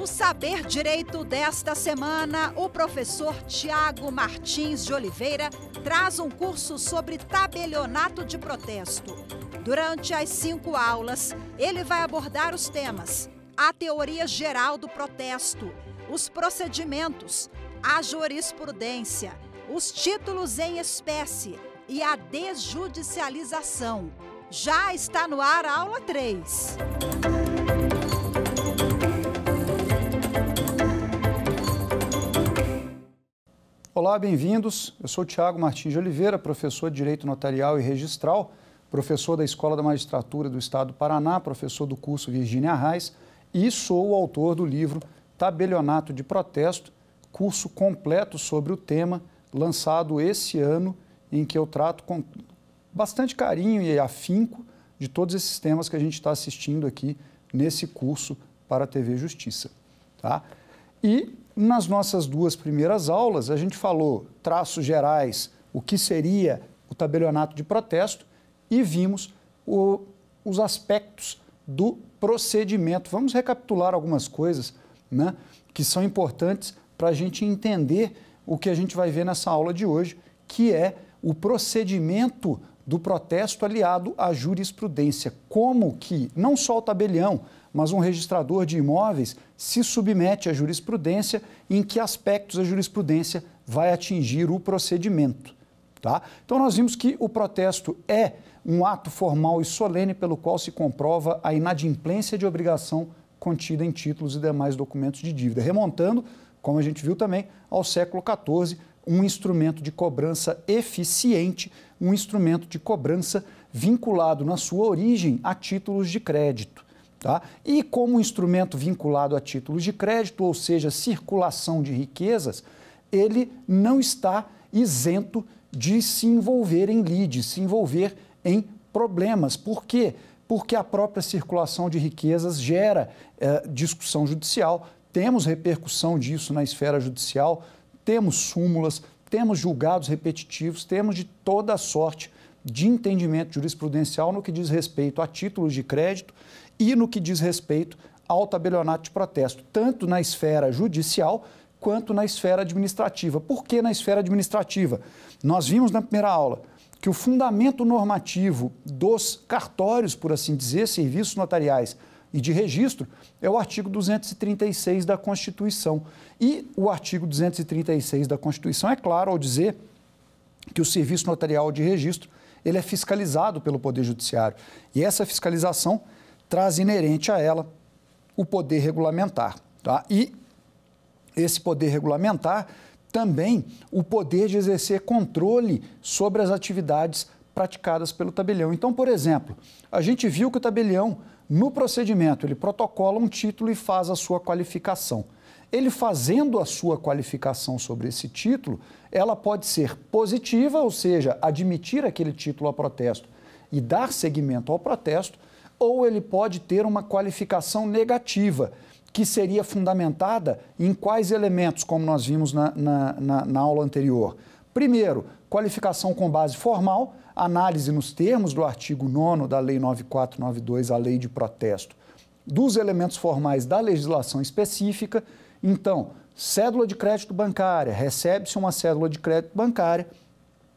Saber Direito desta semana, o professor Tiago Martins de Oliveira traz um curso sobre tabelionato de protesto. Durante as 5 aulas, ele vai abordar os temas: a teoria geral do protesto, os procedimentos, a jurisprudência, os títulos em espécie e a desjudicialização. Já está no ar a aula 3. Olá, bem-vindos. Eu sou o Tiago Martins de Oliveira, professor de Direito Notarial e Registral, professor da Escola da Magistratura do Estado do Paraná, professor do curso Virgínia Arraes e sou o autor do livro Tabelionato de Protesto, curso completo sobre o tema, lançado esse ano, em que eu trato com bastante carinho e afinco de todos esses temas que a gente está assistindo aqui nesse curso para a TV Justiça. Tá? E nas nossas 2 primeiras aulas, a gente falou traços gerais, o que seria o tabelionato de protesto e vimos os aspectos do procedimento. Vamos recapitular algumas coisas, né, que são importantes para a gente entender o que a gente vai ver nessa aula de hoje, que é o procedimento do protesto aliado à jurisprudência. Como que não só o tabelião, mas um registrador de imóveis se submete à jurisprudência, em que aspectos a jurisprudência vai atingir o procedimento. Tá? Então, nós vimos que o protesto é um ato formal e solene pelo qual se comprova a inadimplência de obrigação contida em títulos e demais documentos de dívida, remontando, como a gente viu também, ao século XIV, um instrumento de cobrança eficiente, um instrumento de cobrança vinculado na sua origem a títulos de crédito. Tá? E como instrumento vinculado a títulos de crédito, ou seja, circulação de riquezas, ele não está isento de se envolver em lides, se envolver em problemas. Por quê? Porque a própria circulação de riquezas gera discussão judicial, temos repercussão disso na esfera judicial, temos súmulas, temos julgados repetitivos, temos de toda a sorte de entendimento jurisprudencial no que diz respeito a títulos de crédito e no que diz respeito ao tabelionato de protesto, tanto na esfera judicial quanto na esfera administrativa. Por que na esfera administrativa? Nós vimos na primeira aula que o fundamento normativo dos cartórios, por assim dizer, serviços notariais e de registro, é o artigo 236 da Constituição. E o artigo 236 da Constituição é claro ao dizer que o serviço notarial de registro ele é fiscalizado pelo Poder Judiciário. E essa fiscalização traz inerente a ela o poder regulamentar. Tá? E esse poder regulamentar também o poder de exercer controle sobre as atividades praticadas pelo tabelião. Então, por exemplo, a gente viu que o tabelião, no procedimento, ele protocola um título e faz a sua qualificação. Ele fazendo a sua qualificação sobre esse título, ela pode ser positiva, ou seja, admitir aquele título a protesto e dar seguimento ao protesto, ou ele pode ter uma qualificação negativa, que seria fundamentada em quais elementos, como nós vimos na aula anterior. Primeiro, qualificação com base formal, análise nos termos do artigo 9º da Lei 9492, a Lei de Protesto, dos elementos formais da legislação específica. Então, cédula de crédito bancária, recebe-se uma cédula de crédito bancária,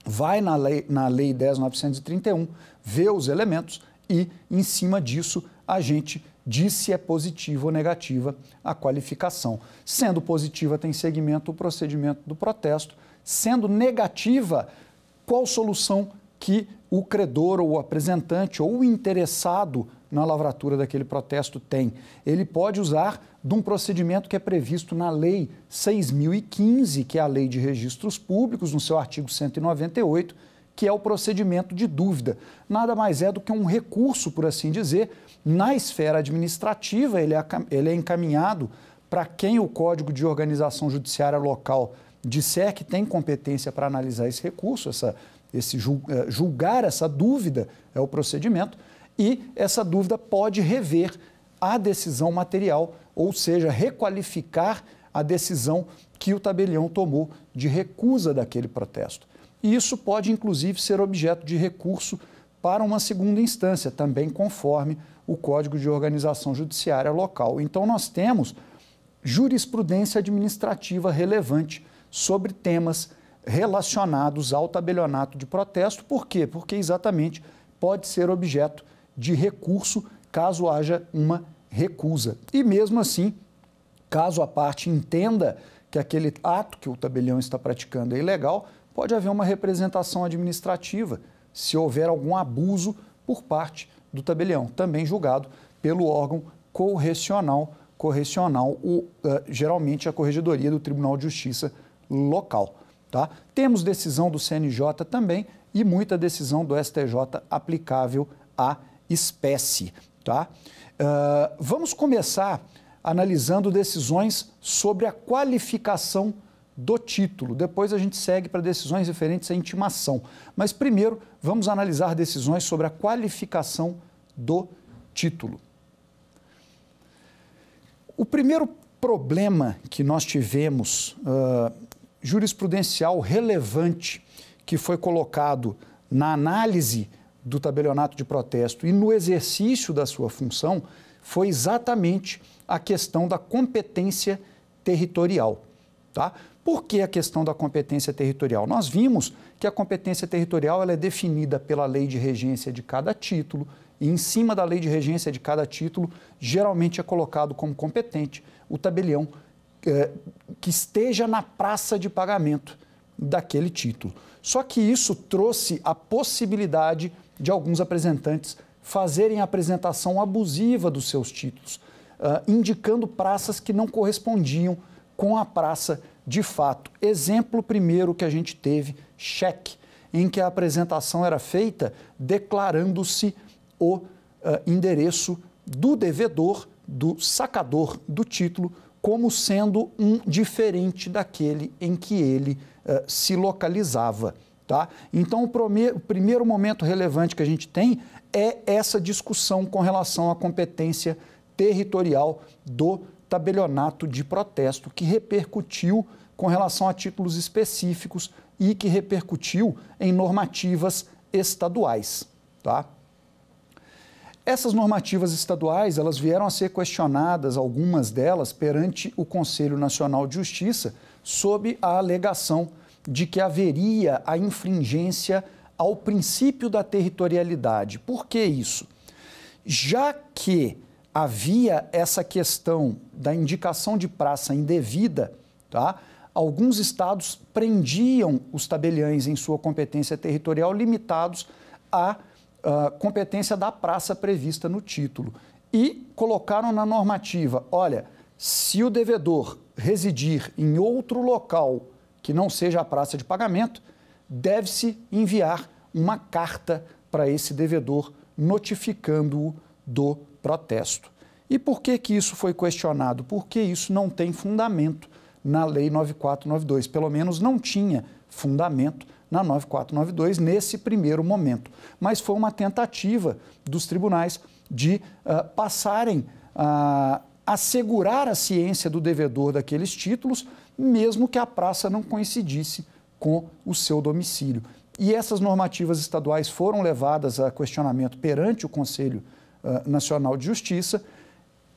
vai na Lei 10.931, vê os elementos e, em cima disso, a gente diz se é positiva ou negativa a qualificação. Sendo positiva, tem seguimento o procedimento do protesto. Sendo negativa, qual solução que o credor ou o apresentante ou o interessado na lavratura daquele protesto tem? Ele pode usar de um procedimento que é previsto na Lei 6.015, que é a Lei de Registros Públicos, no seu artigo 198, que é o procedimento de dúvida. Nada mais é do que um recurso, por assim dizer, na esfera administrativa. Ele é encaminhado para quem o Código de Organização Judiciária Local disser que tem competência para analisar esse recurso, julgar essa dúvida é o procedimento, e essa dúvida pode rever a decisão material, ou seja, requalificar a decisão que o tabelião tomou de recusa daquele protesto. E isso pode, inclusive, ser objeto de recurso para uma segunda instância, também conforme o Código de Organização Judiciária Local. Então, nós temos jurisprudência administrativa relevante sobre temas relacionados ao tabelionato de protesto. Por quê? Porque exatamente pode ser objeto de recurso caso haja uma recusa. E mesmo assim, caso a parte entenda que aquele ato que o tabelião está praticando é ilegal, pode haver uma representação administrativa, se houver algum abuso por parte do tabelião, também julgado pelo órgão correcional, geralmente a Corregedoria do Tribunal de Justiça local. Tá? Temos decisão do CNJ também e muita decisão do STJ aplicável à espécie. Tá? Vamos começar analisando decisões sobre a qualificação do título. Depois a gente segue para decisões referentes à intimação. Mas primeiro vamos analisar decisões sobre a qualificação do título. O primeiro problema que nós tivemos jurisprudencial relevante que foi colocado na análise do tabelionato de protesto e no exercício da sua função foi exatamente a questão da competência territorial. Tá? Por que a questão da competência territorial? Nós vimos que a competência territorial ela é definida pela lei de regência de cada título e em cima da lei de regência de cada título, geralmente é colocado como competente o tabelião que esteja na praça de pagamento daquele título. Só que isso trouxe a possibilidade de alguns apresentantes fazerem a apresentação abusiva dos seus títulos, indicando praças que não correspondiam com a praça de fato. Exemplo primeiro que a gente teve, cheque, em que a apresentação era feita declarando-se o endereço do devedor, do sacador do título, como sendo um diferente daquele em que ele se localizava. Tá? Então, o primeiro momento relevante que a gente tem é essa discussão com relação à competência territorial do tabelionato de protesto, que repercutiu com relação a títulos específicos e que repercutiu em normativas estaduais. Tá? Essas normativas estaduais, elas vieram a ser questionadas, algumas delas, perante o Conselho Nacional de Justiça, sob a alegação de que haveria a infringência ao princípio da territorialidade. Por que isso? Já que havia essa questão da indicação de praça indevida, tá? Alguns estados prendiam os tabeliães em sua competência territorial limitados à competência da praça prevista no título e colocaram na normativa, olha, se o devedor residir em outro local que não seja a praça de pagamento, deve-se enviar uma carta para esse devedor notificando-o do protesto. E por que que isso foi questionado? Porque isso não tem fundamento na Lei 9492, pelo menos não tinha fundamento na 9492 nesse primeiro momento. Mas foi uma tentativa dos tribunais de passarem a assegurar a ciência do devedor daqueles títulos, mesmo que a praça não coincidisse com o seu domicílio. E essas normativas estaduais foram levadas a questionamento perante o Conselho Nacional de Justiça,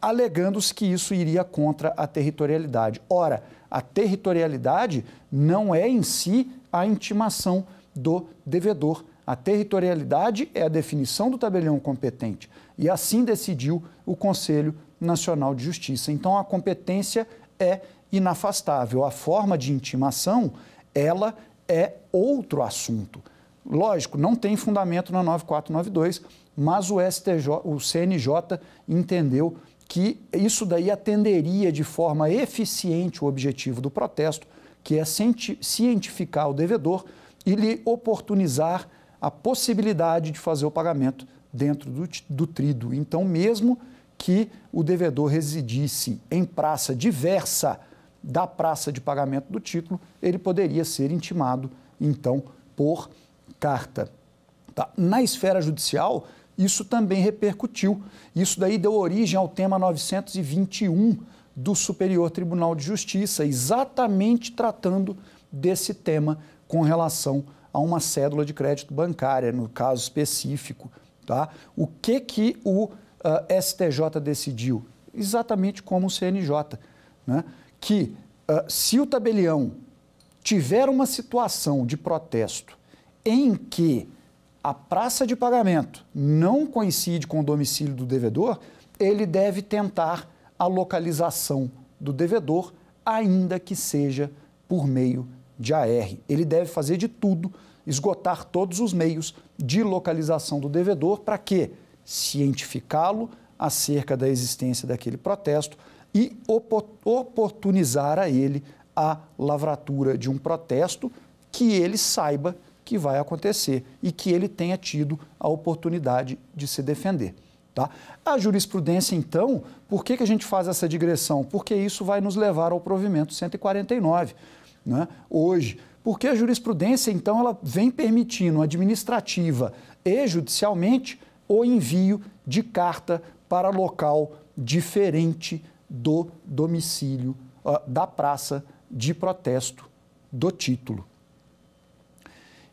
alegando-se que isso iria contra a territorialidade. Ora, a territorialidade não é em si a intimação do devedor. A territorialidade é a definição do tabelião competente e assim decidiu o Conselho Nacional de Justiça. Então, a competência é inafastável. A forma de intimação, ela é outro assunto. Lógico, não tem fundamento na 9492, mas o CNJ entendeu que isso daí atenderia de forma eficiente o objetivo do protesto, que é cientificar o devedor e lhe oportunizar a possibilidade de fazer o pagamento dentro do tríduo. Então, mesmo que o devedor residisse em praça diversa da praça de pagamento do título, ele poderia ser intimado, então, por carta. Tá? Na esfera judicial, isso também repercutiu. Isso daí deu origem ao tema 921 do Superior Tribunal de Justiça, exatamente tratando desse tema com relação a uma cédula de crédito bancária, no caso específico. Tá? O que o STJ decidiu? Exatamente como o CNJ. né, que se o tabelião tiver uma situação de protesto em que a praça de pagamento não coincide com o domicílio do devedor, ele deve tentar a localização do devedor, ainda que seja por meio de AR. Ele deve fazer de tudo, esgotar todos os meios de localização do devedor para quê? Cientificá-lo acerca da existência daquele protesto e oportunizar a ele a lavratura de um protesto que ele saiba que vai acontecer e que ele tenha tido a oportunidade de se defender. Tá? A jurisprudência, então, por que a gente faz essa digressão? Porque isso vai nos levar ao provimento 149, né? Hoje. Porque a jurisprudência, então, ela vem permitindo administrativa e judicialmente o envio de carta para local diferente do domicílio da praça de protesto do título.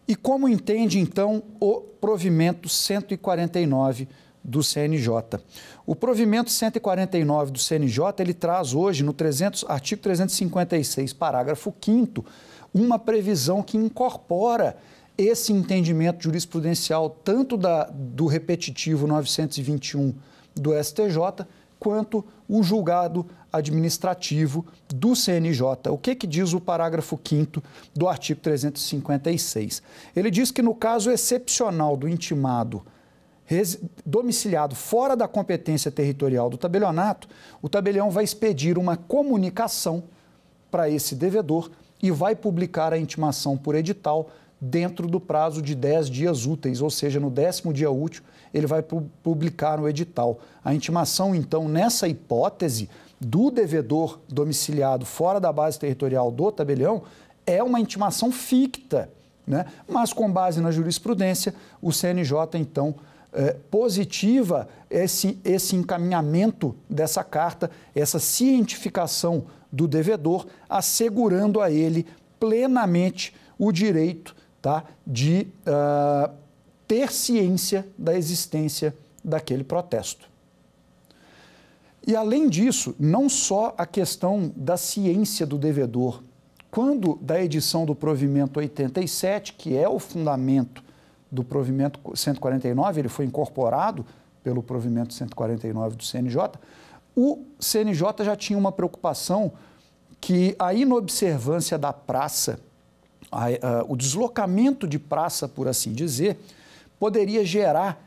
E como entende, então, o provimento 149 do CNJ? O provimento 149 do CNJ, ele traz hoje, no artigo 356, parágrafo 5º, uma previsão que incorpora esse entendimento jurisprudencial tanto do repetitivo 921 do STJ, quanto o julgado administrativo do CNJ. O que diz o parágrafo 5º do artigo 356? Ele diz que no caso excepcional do intimado domiciliado fora da competência territorial do tabelionato, o tabelião vai expedir uma comunicação para esse devedor e vai publicar a intimação por edital dentro do prazo de 10 dias úteis, ou seja, no 10º dia útil, ele vai publicar no edital. A intimação, então, nessa hipótese do devedor domiciliado fora da base territorial do tabelião, é uma intimação ficta, né? Mas com base na jurisprudência, o CNJ, então, positiva esse encaminhamento dessa carta, essa cientificação do devedor, assegurando a ele plenamente o direito, tá, de ter ciência da existência daquele protesto. E, além disso, não só a questão da ciência do devedor. Quando da edição do provimento 87, que é o fundamento do provimento 149, ele foi incorporado pelo provimento 149 do CNJ, o CNJ já tinha uma preocupação que a inobservância da praça, o deslocamento de praça, por assim dizer, poderia gerar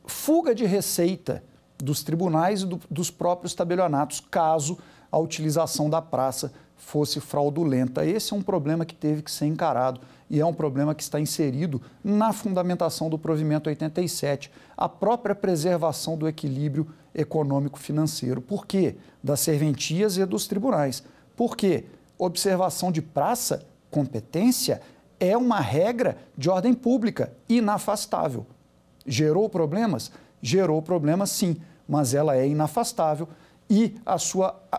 fuga de receita dos tribunais e dos próprios tabelionatos, caso a utilização da praça fosse fraudulenta. Esse é um problema que teve que ser encarado e é um problema que está inserido na fundamentação do provimento 87, a própria preservação do equilíbrio econômico-financeiro. Por quê? Das serventias e dos tribunais. Por quê? Observação de praça, competência, é uma regra de ordem pública inafastável. Gerou problemas? Gerou problemas, sim, mas ela é inafastável e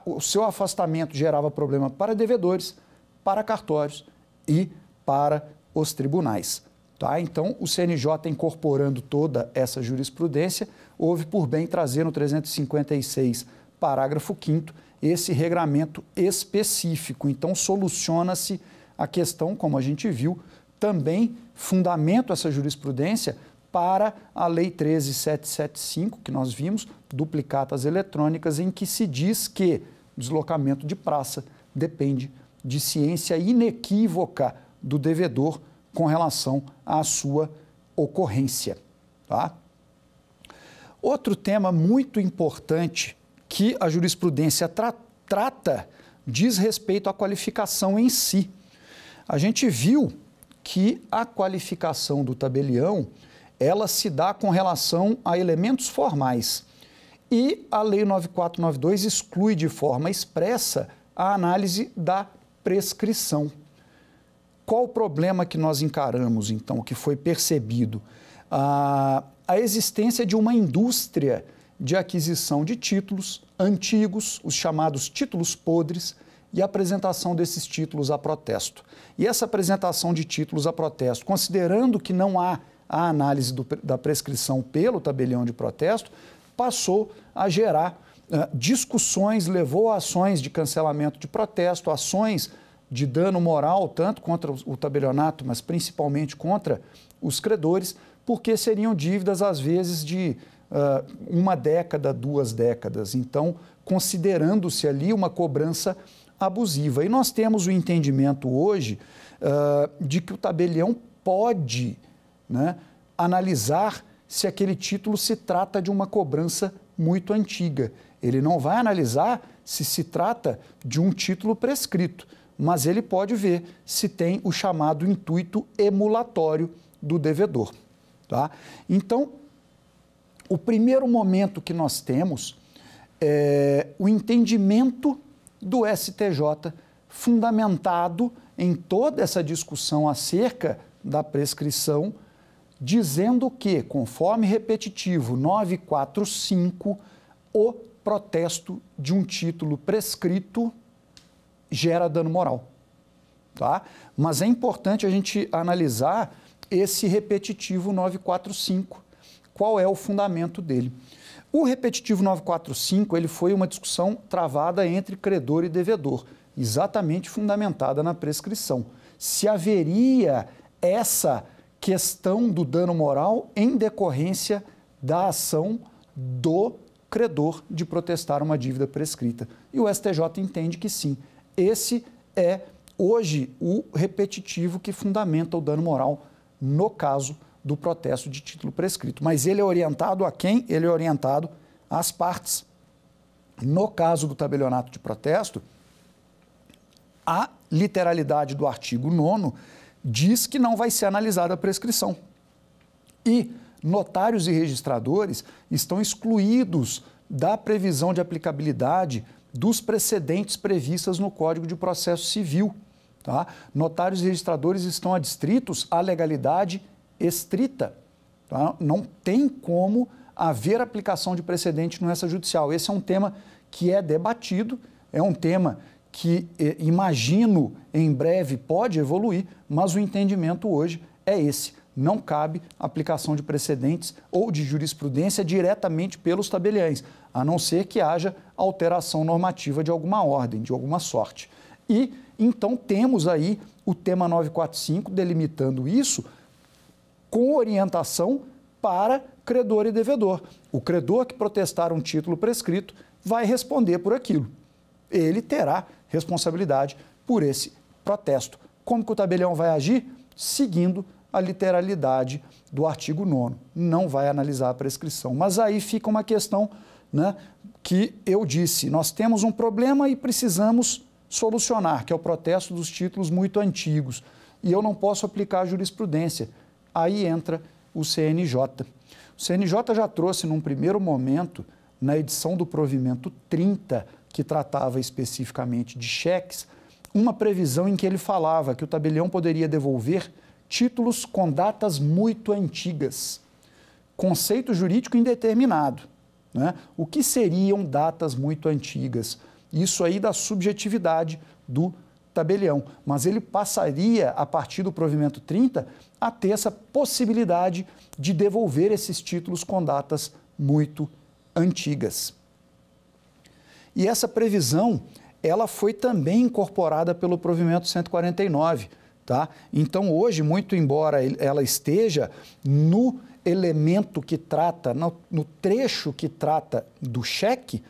o seu afastamento gerava problema para devedores, para cartórios e para os tribunais. Tá? Então, o CNJ, incorporando toda essa jurisprudência, houve por bem trazer no 356, parágrafo 5º, esse regramento específico. Então, soluciona-se a questão, como a gente viu, também fundamento essa jurisprudência para a Lei 13.775, que nós vimos, duplicatas eletrônicas, em que se diz que deslocamento de praça depende de ciência inequívoca do devedor com relação à sua ocorrência. Tá? Outro tema muito importante que a jurisprudência trata diz respeito à qualificação em si. A gente viu que a qualificação do tabelião ela se dá com relação a elementos formais. E a Lei 9492 exclui de forma expressa a análise da prescrição. Qual o problema que nós encaramos, então, que foi percebido? A existência de uma indústria de aquisição de títulos antigos, os chamados títulos podres, e a apresentação desses títulos a protesto. E essa apresentação de títulos a protesto, considerando que não há a análise da prescrição pelo tabelião de protesto, passou a gerar discussões, levou a ações de cancelamento de protesto, ações de dano moral, tanto contra o tabelionato, mas principalmente contra os credores, porque seriam dívidas, às vezes, de 1 década, 2 décadas. Então, considerando-se ali uma cobrança abusiva. E nós temos o entendimento hoje de que o tabelião pode, né, analisar se aquele título se trata de uma cobrança muito antiga. Ele não vai analisar se trata de um título prescrito, mas ele pode ver se tem o chamado intuito emulatório do devedor. Tá? Então, o primeiro momento que nós temos é o entendimento do STJ, fundamentado em toda essa discussão acerca da prescrição, dizendo que, conforme repetitivo 945, o protesto de um título prescrito gera dano moral. Tá? Mas é importante a gente analisar esse repetitivo 945. Qual é o fundamento dele? O repetitivo 945 ele foi uma discussão travada entre credor e devedor, exatamente fundamentada na prescrição. Se haveria essa questão do dano moral em decorrência da ação do credor de protestar uma dívida prescrita. E o STJ entende que sim. Esse é, hoje, o repetitivo que fundamenta o dano moral no caso do protesto de título prescrito. Mas ele é orientado a quem? Ele é orientado às partes. No caso do tabelionato de protesto, a literalidade do artigo 9º diz que não vai ser analisada a prescrição. E notários e registradores estão excluídos da previsão de aplicabilidade dos precedentes previstas no Código de Processo Civil. Tá? Notários e registradores estão adstritos à legalidade estrita. Tá? Não tem como haver aplicação de precedente no extrajudicial. Esse é um tema que é debatido, é um tema que, imagino, em breve pode evoluir, mas o entendimento hoje é esse. Não cabe aplicação de precedentes ou de jurisprudência diretamente pelos tabeliães, a não ser que haja alteração normativa de alguma ordem, de alguma sorte. E, então, temos aí o tema 945 delimitando isso com orientação para credor e devedor. O credor que protestar um título prescrito vai responder por aquilo. Ele terá responsabilidade por esse protesto. Como que o tabelião vai agir? Seguindo a literalidade do artigo 9º. Não vai analisar a prescrição. Mas aí fica uma questão, né, que eu disse, nós temos um problema e precisamos solucionar, que é o protesto dos títulos muito antigos. E eu não posso aplicar a jurisprudência. Aí entra o CNJ. O CNJ já trouxe, num primeiro momento, na edição do provimento 30, que tratava especificamente de cheques, uma previsão em que ele falava que o tabelião poderia devolver títulos com datas muito antigas. Conceito jurídico indeterminado. Né? O que seriam datas muito antigas? Isso aí da subjetividade do tabelião. Mas ele passaria, a partir do provimento 30, a ter essa possibilidade de devolver esses títulos com datas muito antigas. E essa previsão, ela foi também incorporada pelo provimento 149. Tá? Então, hoje, muito embora ela esteja no elemento que trata, no trecho que trata do cheque,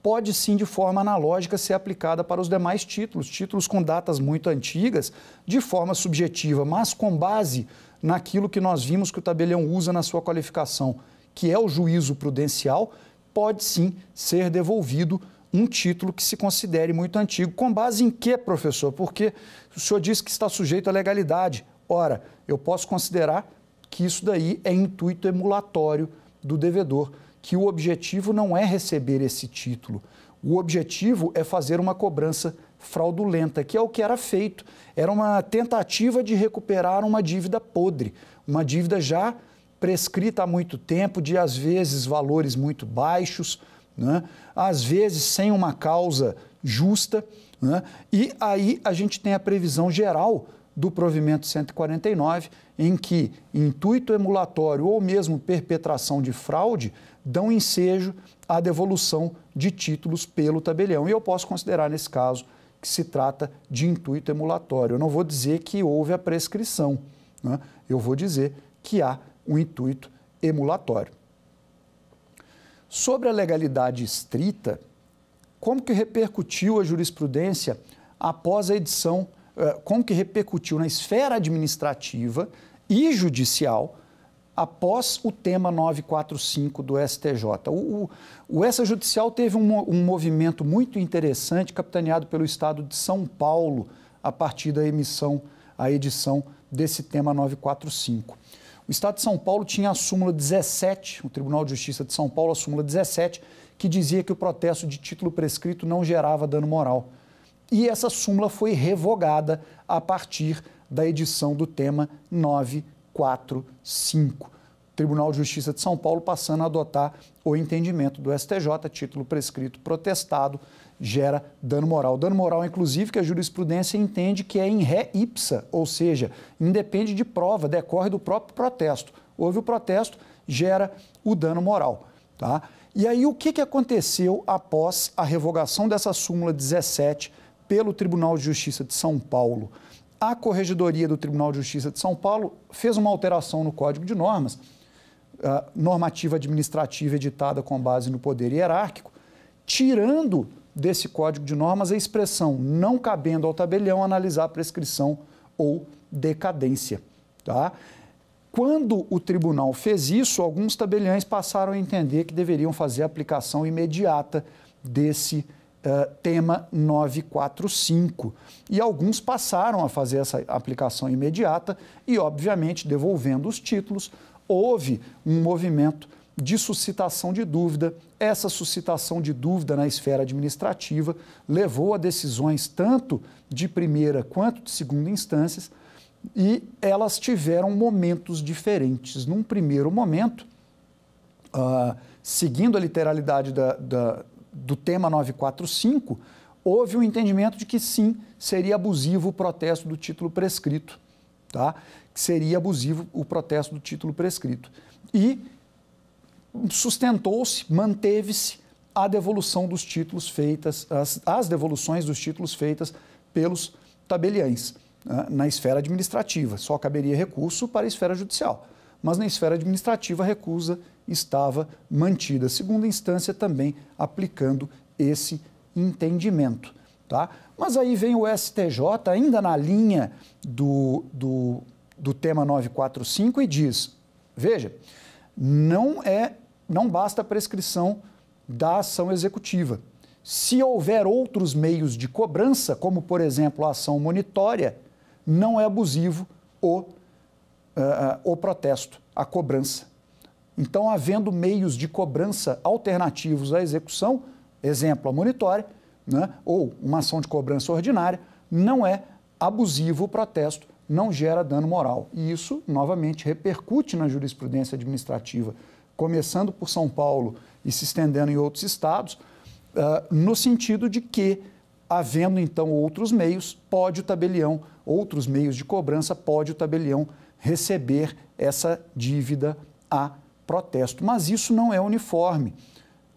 pode sim, de forma analógica, ser aplicada para os demais títulos, títulos com datas muito antigas, de forma subjetiva, mas com base naquilo que nós vimos que o tabelião usa na sua qualificação, que é o juízo prudencial, pode sim ser devolvido um título que se considere muito antigo. Com base em quê, professor? Porque o senhor disse que está sujeito à legalidade. Ora, eu posso considerar que isso daí é intuito emulatório do devedor, que o objetivo não é receber esse título. O objetivo é fazer uma cobrança fraudulenta, que é o que era feito. Era uma tentativa de recuperar uma dívida podre, uma dívida já prescrita há muito tempo, de, às vezes, valores muito baixos, né? Às vezes sem uma causa justa, né? E aí a gente tem a previsão geral do provimento 149, em que intuito emulatório ou mesmo perpetração de fraude dão ensejo a devolução de títulos pelo tabelião. E eu posso considerar, nesse caso, que se trata de intuito emulatório. Eu não vou dizer que houve a prescrição, né? Eu vou dizer que há um intuito emulatório. Sobre a legalidade estrita, como que repercutiu a jurisprudência após a edição, como que repercutiu na esfera administrativa e judicial após o tema 945 do STJ. O extrajudicial teve um movimento muito interessante, capitaneado pelo Estado de São Paulo, a partir da edição desse tema 945. O Estado de São Paulo tinha a súmula 17, o Tribunal de Justiça de São Paulo, a súmula 17, que dizia que o protesto de título prescrito não gerava dano moral. E essa súmula foi revogada a partir da edição do tema 945. O Tribunal de Justiça de São Paulo passando a adotar o entendimento do STJ, título prescrito protestado, gera dano moral. Dano moral, inclusive, que a jurisprudência entende que é in ré ipsa, ou seja, independe de prova, decorre do próprio protesto. Houve o protesto, gera o dano moral. Tá? E aí, o que aconteceu após a revogação dessa súmula 17 pelo Tribunal de Justiça de São Paulo? A Corregedoria do Tribunal de Justiça de São Paulo fez uma alteração no Código de Normas, normativa administrativa editada com base no poder hierárquico, tirando desse Código de Normas a expressão não cabendo ao tabelião analisar prescrição ou decadência. Tá? Quando o tribunal fez isso, alguns tabeliães passaram a entender que deveriam fazer a aplicação imediata desse tema 945. E alguns passaram a fazer essa aplicação imediata e, obviamente, devolvendo os títulos, houve um movimento de suscitação de dúvida. Essa suscitação de dúvida na esfera administrativa levou a decisões tanto de primeira quanto de segunda instâncias e elas tiveram momentos diferentes. Num primeiro momento, seguindo a literalidade do tema 945, houve um entendimento de que sim, seria abusivo o protesto do título prescrito, tá? Que seria abusivo o protesto do título prescrito. E sustentou-se, manteve-se a devolução dos títulos feitas, as devoluções dos títulos feitas pelos tabeliães, né, na esfera administrativa. Só caberia recurso para a esfera judicial, mas na esfera administrativa a recusa estava mantida. Segunda instância também aplicando esse entendimento. Tá? Mas aí vem o STJ, ainda na linha do tema 945, e diz, veja, não basta a prescrição da ação executiva. Se houver outros meios de cobrança, como, por exemplo, a ação monitória, não é abusivo o protesto, a cobrança. Então, havendo meios de cobrança alternativos à execução, exemplo, a monitória, né, ou uma ação de cobrança ordinária, não é abusivo o protesto, não gera dano moral. E isso, novamente, repercute na jurisprudência administrativa, começando por São Paulo e se estendendo em outros estados, no sentido de que, havendo então outros meios, outros meios de cobrança, pode o tabelião receber essa dívida a protesto. Mas isso não é uniforme.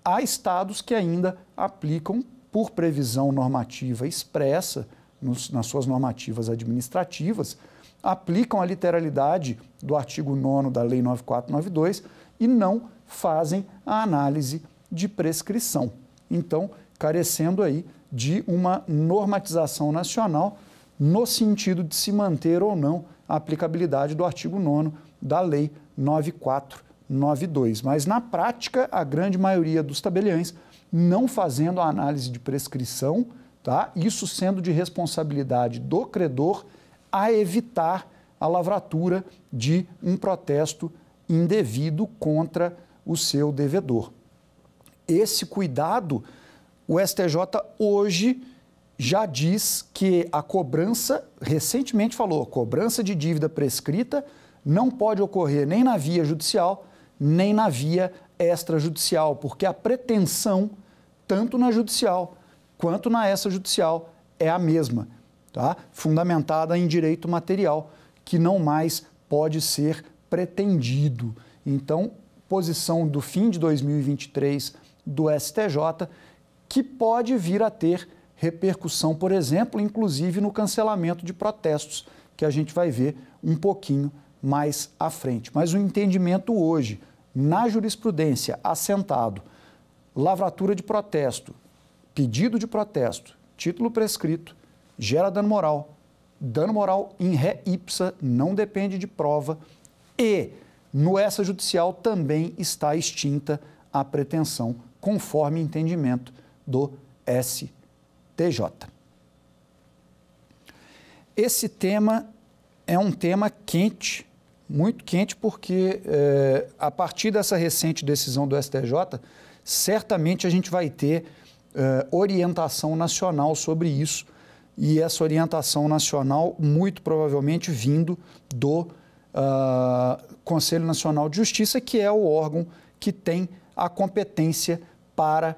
Há estados que ainda aplicam, por previsão normativa expressa, nas suas normativas administrativas, aplicam a literalidade do artigo 9º da Lei 9492 e não fazem a análise de prescrição. Então, carecendo aí de uma normatização nacional no sentido de se manter ou não a aplicabilidade do artigo 9º da Lei 9492. Mas, na prática, a grande maioria dos tabeliães não fazendo a análise de prescrição, tá? Isso sendo de responsabilidade do credor a evitar a lavratura de um protesto indevido contra o seu devedor. Esse cuidado, o STJ hoje já diz que a cobrança, recentemente falou, cobrança de dívida prescrita não pode ocorrer nem na via judicial, nem na via extrajudicial, porque a pretensão, tanto na judicial quanto na extrajudicial, é a mesma, tá? Fundamentada em direito material, que não mais pode ser pretendido. Então, posição do fim de 2023 do STJ, que pode vir a ter repercussão, por exemplo, inclusive no cancelamento de protestos, que a gente vai ver um pouquinho mais à frente. Mas o entendimento hoje, na jurisprudência, assentado, lavratura de protesto, pedido de protesto, título prescrito, gera dano moral in ré ipsa, não depende de prova, e no extrajudicial também está extinta a pretensão, conforme entendimento do STJ. Esse tema é um tema quente, muito quente, porque a partir dessa recente decisão do STJ, certamente a gente vai ter orientação nacional sobre isso, e essa orientação nacional muito provavelmente vindo do Conselho Nacional de Justiça, que é o órgão que tem a competência para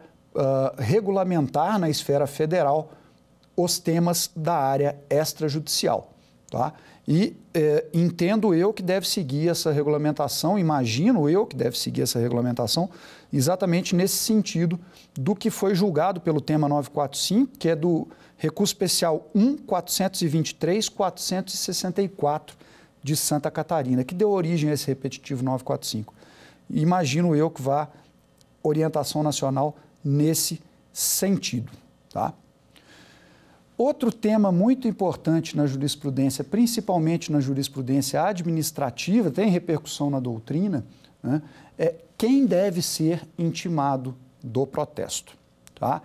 regulamentar na esfera federal os temas da área extrajudicial. Tá? E entendo eu que deve seguir essa regulamentação, imagino eu que deve seguir essa regulamentação, exatamente nesse sentido do que foi julgado pelo tema 945, que é do recurso especial 1.423.464 de Santa Catarina, que deu origem a esse repetitivo 945. Imagino eu que vá orientação nacional nesse sentido. Tá? Outro tema muito importante na jurisprudência, principalmente na jurisprudência administrativa, tem repercussão na doutrina, né, é quem deve ser intimado do protesto. Tá?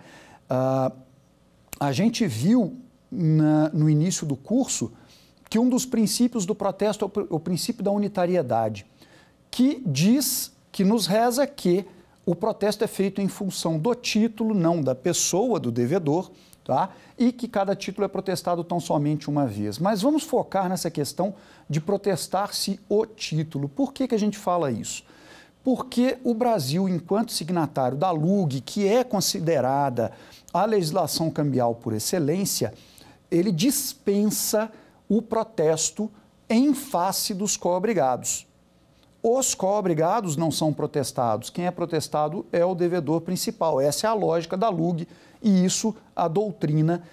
A gente viu no início do curso que um dos princípios do protesto é o princípio da unitariedade, que diz, que nos reza que o protesto é feito em função do título, não da pessoa, do devedor, tá? E que cada título é protestado tão somente uma vez. Mas vamos focar nessa questão de protestar-se o título. Por que a gente fala isso? Porque o Brasil, enquanto signatário da LUG, que é considerada a legislação cambial por excelência, ele dispensa o protesto em face dos co-obrigados. Os co-obrigados não são protestados. Quem é protestado é o devedor principal. Essa é a lógica da LUG e isso a doutrina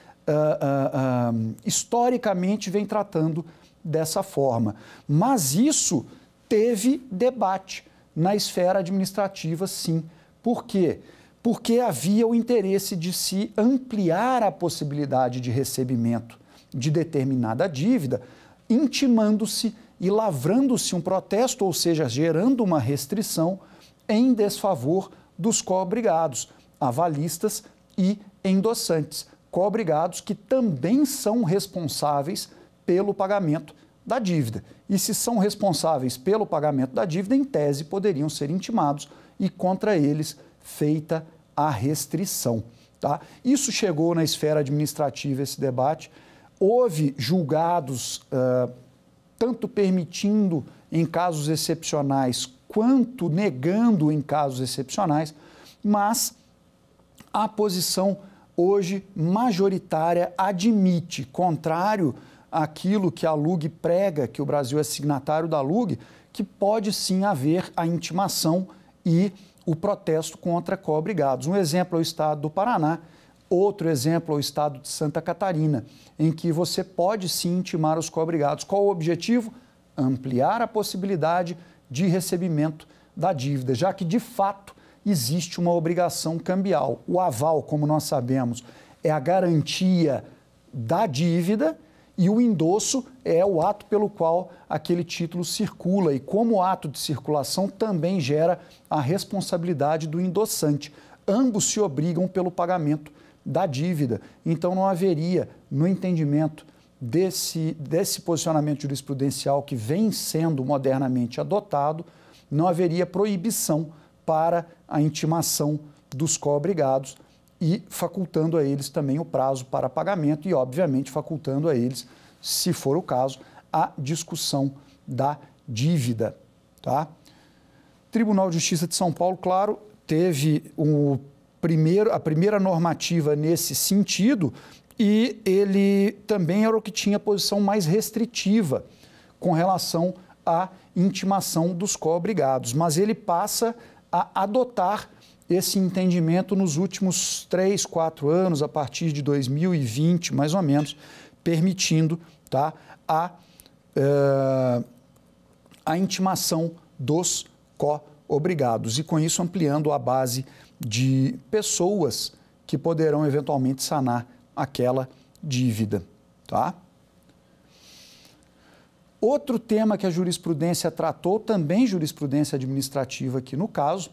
historicamente vem tratando dessa forma. Mas isso teve debate na esfera administrativa, sim. Por quê? Porque havia o interesse de se ampliar a possibilidade de recebimento de determinada dívida, intimando-se e lavrando-se um protesto, ou seja, gerando uma restrição em desfavor dos co-obrigados, avalistas e endossantes, co-obrigados que também são responsáveis pelo pagamento da dívida. E se são responsáveis pelo pagamento da dívida, em tese, poderiam ser intimados e contra eles feita a restrição. Tá? Isso chegou na esfera administrativa, esse debate. Houve julgados tanto permitindo em casos excepcionais quanto negando em casos excepcionais, mas a posição hoje majoritária admite, contrário àquilo que a LUG prega, que o Brasil é signatário da LUG, que pode sim haver a intimação e o protesto contra co-obrigados. Um exemplo é o estado do Paraná, outro exemplo é o estado de Santa Catarina, em que você pode sim intimar os co-obrigados. Qual o objetivo? Ampliar a possibilidade de recebimento da dívida, já que de fato existe uma obrigação cambial. O aval, como nós sabemos, é a garantia da dívida e o endosso é o ato pelo qual aquele título circula. E como ato de circulação também gera a responsabilidade do endossante. Ambos se obrigam pelo pagamento da dívida. Então não haveria, no entendimento desse posicionamento jurisprudencial que vem sendo modernamente adotado, não haveria proibição para a intimação dos co-obrigados e facultando a eles também o prazo para pagamento e, obviamente, facultando a eles, se for o caso, a discussão da dívida. Tá? Tribunal de Justiça de São Paulo, claro, teve a primeira normativa nesse sentido e ele também era o que tinha posição mais restritiva com relação à intimação dos co-obrigados, mas ele passa a adotar esse entendimento nos últimos 3, 4 anos, a partir de 2020, mais ou menos, permitindo, tá, a intimação dos co-obrigados e, com isso, ampliando a base de pessoas que poderão eventualmente sanar aquela dívida. Tá? Outro tema que a jurisprudência tratou, também jurisprudência administrativa aqui no caso,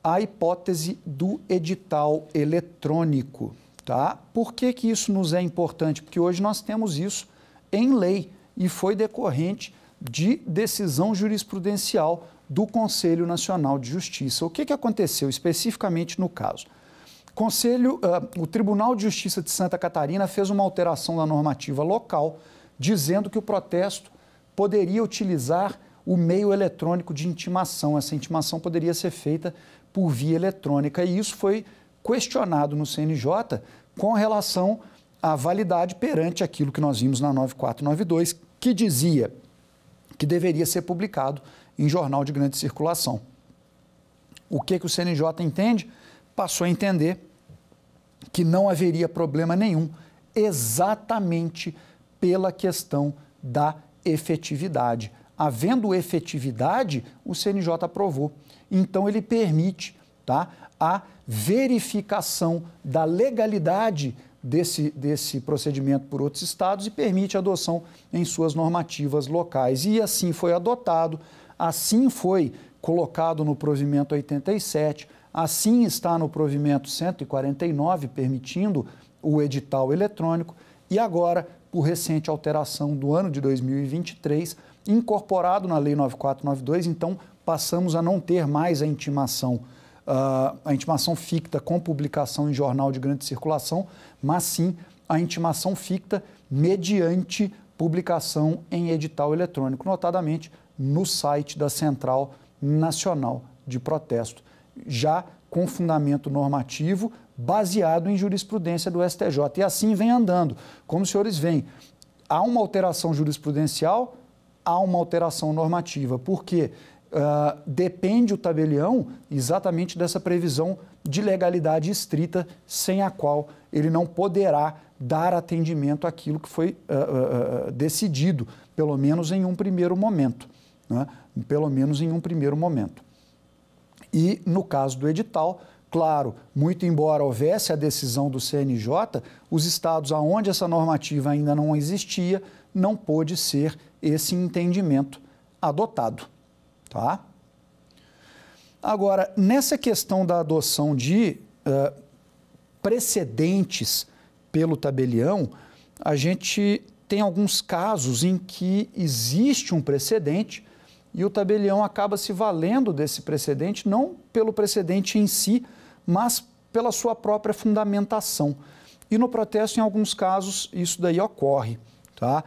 a hipótese do edital eletrônico. Tá? Por que que isso nos é importante? Porque hoje nós temos isso em lei e foi decorrente de decisão jurisprudencial do Conselho Nacional de Justiça. O que que aconteceu especificamente no caso? O Tribunal de Justiça de Santa Catarina fez uma alteração na normativa local, dizendo que o protesto poderia utilizar o meio eletrônico de intimação. Essa intimação poderia ser feita por via eletrônica e isso foi questionado no CNJ com relação à validade perante aquilo que nós vimos na 9492, que dizia que deveria ser publicado em jornal de grande circulação. O que que o CNJ entende? Passou a entender que não haveria problema nenhum, exatamente pela questão da efetividade. Havendo efetividade, o CNJ aprovou. Então, ele permite, tá, a verificação da legalidade desse procedimento por outros estados e permite a adoção em suas normativas locais. E assim foi adotado, assim foi colocado no provimento 87, assim está no provimento 149, permitindo o edital eletrônico, e agora, por recente alteração do ano de 2023, incorporado na Lei 9492, então passamos a não ter mais a intimação ficta com publicação em jornal de grande circulação, mas sim a intimação ficta mediante publicação em edital eletrônico, notadamente no site da Central Nacional de Protesto, já com fundamento normativo baseado em jurisprudência do STJ. E assim vem andando. Como os senhores veem, há uma alteração jurisprudencial, há uma alteração normativa, porque depende o tabelião exatamente dessa previsão de legalidade estrita, sem a qual ele não poderá dar atendimento àquilo que foi decidido, pelo menos em um primeiro momento. Né? Pelo menos em um primeiro momento. E, no caso do edital, claro, muito embora houvesse a decisão do CNJ, os estados onde essa normativa ainda não existia, não pôde ser esse entendimento adotado. Tá? Agora, nessa questão da adoção de precedentes pelo tabelião, a gente tem alguns casos em que existe um precedente e o tabelião acaba se valendo desse precedente, não pelo precedente em si, mas pela sua própria fundamentação. E no protesto, em alguns casos, isso daí ocorre. Tá?